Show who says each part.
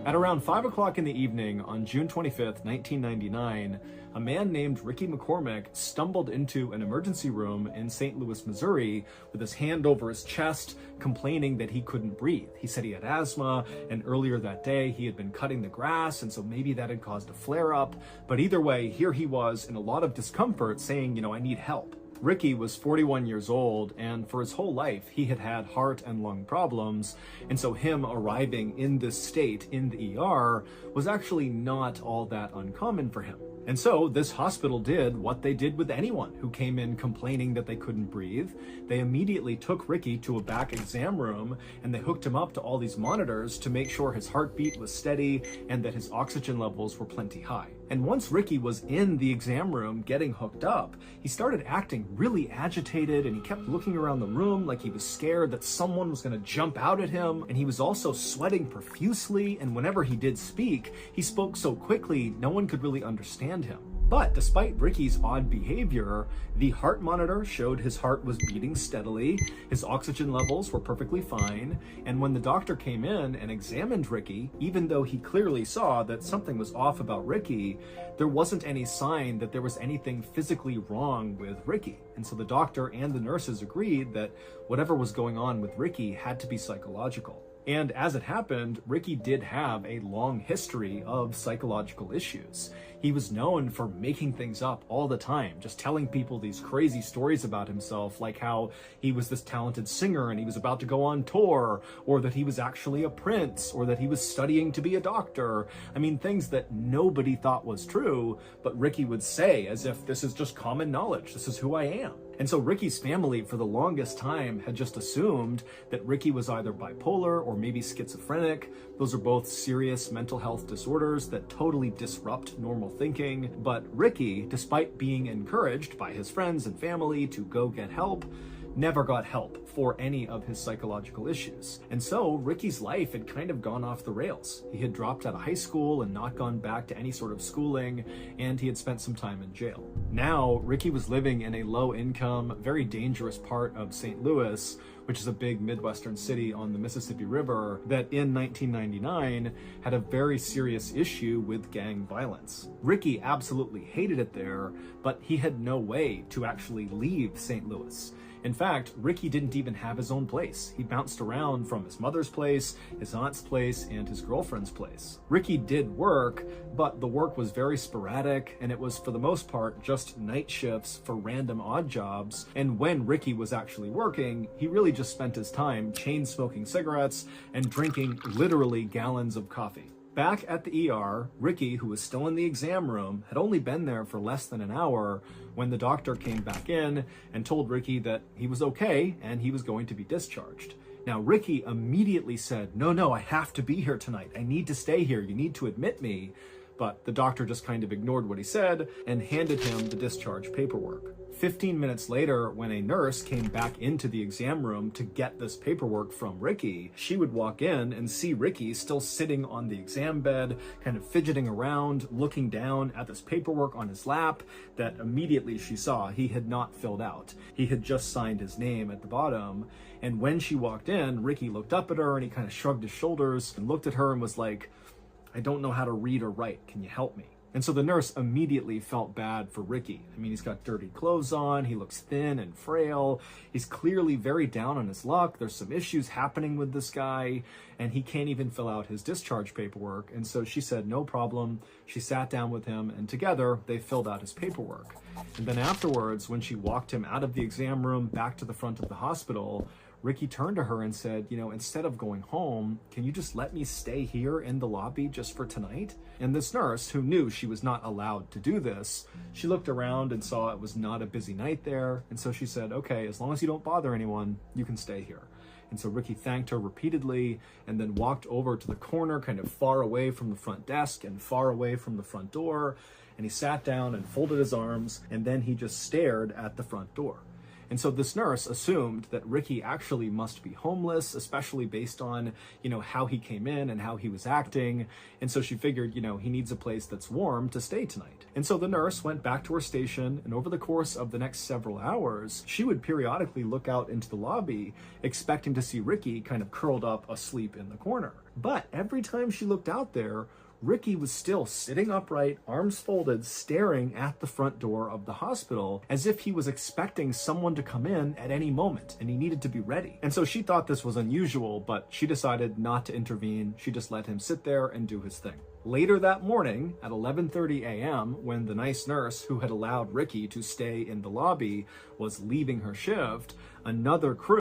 Speaker 1: At around 5 o'clock in the evening on June 25th, 1999, a man named Ricky McCormick stumbled into an emergency room in St. Louis, Missouri, with his hand over his chest, complaining that he couldn't breathe. He said he had asthma, and earlier that day he had been cutting the grass, and so maybe that had caused a flare-up. But either way, here he was in a lot of discomfort saying, I need help. Ricky was 41 years old, and for his whole life, he had had heart and lung problems, and so him arriving in this state in the ER was actually not all that uncommon for him. And so this hospital did what they did with anyone who came in complaining that they couldn't breathe. They immediately took Ricky to a back exam room, and they hooked him up to all these monitors to make sure his heartbeat was steady and that his oxygen levels were plenty high. And once Ricky was in the exam room getting hooked up, he started acting really agitated, and he kept looking around the room like he was scared that someone was going to jump out at him. And he was also sweating profusely, and whenever he did speak, he spoke so quickly no one could really understand him. But despite Ricky's odd behavior, the heart monitor showed his heart was beating steadily, his oxygen levels were perfectly fine, and when the doctor came in and examined Ricky, even though he clearly saw that something was off about Ricky, there wasn't any sign that there was anything physically wrong with Ricky. And so the doctor and the nurses agreed that whatever was going on with Ricky had to be psychological. And as it happened, Ricky did have a long history of psychological issues. He was known for making things up all the time, just telling people these crazy stories about himself, like how he was this talented singer and he was about to go on tour, or that he was actually a prince, or that he was studying to be a doctor. I mean, things that nobody thought was true, but Ricky would say as if this is just common knowledge, this is who I am. And so Ricky's family for the longest time had just assumed that Ricky was either bipolar or maybe schizophrenic. Those are both serious mental health disorders that totally disrupt normal thinking. But Ricky, despite being encouraged by his friends and family to go get help, never got help for any of his psychological issues. And so Ricky's life had kind of gone off the rails. He had dropped out of high school and not gone back to any sort of schooling, and he had spent some time in jail. Now, Ricky was living in a low-income, very dangerous part of St. Louis, which is a big Midwestern city on the Mississippi River that in 1999 had a very serious issue with gang violence. Ricky absolutely hated it there, but he had no way to actually leave St. Louis. In fact, Ricky didn't even have his own place. He bounced around from his mother's place, his aunt's place, and his girlfriend's place. Ricky did work, but the work was very sporadic, and it was for the most part just night shifts for random odd jobs. And when Ricky was actually working, he really just spent his time chain smoking cigarettes and drinking literally gallons of coffee. Back at the ER, Ricky, who was still in the exam room, had only been there for less than an hour when the doctor came back in and told Ricky that he was okay and he was going to be discharged. Now, Ricky immediately said, no, I have to be here tonight. I need to stay here. You need to admit me. But the doctor just kind of ignored what he said and handed him the discharge paperwork. 15 minutes later, when a nurse came back into the exam room to get this paperwork from Ricky, she would walk in and see Ricky still sitting on the exam bed, kind of fidgeting around, looking down at this paperwork on his lap that immediately she saw he had not filled out. He had just signed his name at the bottom. And when she walked in, Ricky looked up at her and he kind of shrugged his shoulders and looked at her and was like, I don't know how to read or write. Can you help me? And so the nurse immediately felt bad for Ricky. I mean, he's got dirty clothes on, he looks thin and frail, he's clearly very down on his luck, there's some issues happening with this guy, and he can't even fill out his discharge paperwork. And so she said, no problem. She sat down with him, and together they filled out his paperwork. And then afterwards, when she walked him out of the exam room back to the front of the hospital, Ricky turned to her and said, instead of going home, can you just let me stay here in the lobby just for tonight? And this nurse, who knew she was not allowed to do this, she looked around and saw it was not a busy night there. And so she said, okay, as long as you don't bother anyone, you can stay here. And so Ricky thanked her repeatedly and then walked over to the corner, kind of far away from the front desk and far away from the front door. And he sat down and folded his arms, and then he just stared at the front door. And so this nurse assumed that Ricky actually must be homeless, especially based on, how he came in and how he was acting. And so she figured, he needs a place that's warm to stay tonight. And so the nurse went back to her station, and over the course of the next several hours, she would periodically look out into the lobby, expecting to see Ricky kind of curled up asleep in the corner. But every time she looked out there, Ricky was still sitting upright, arms folded, staring at the front door of the hospital as if he was expecting someone to come in at any moment and he needed to be ready. And so she thought this was unusual, but she decided not to intervene. She just let him sit there and do his thing. Later that morning at 11:30 a.m., when the nice nurse who had allowed Ricky to stay in the lobby was leaving her shift, another crew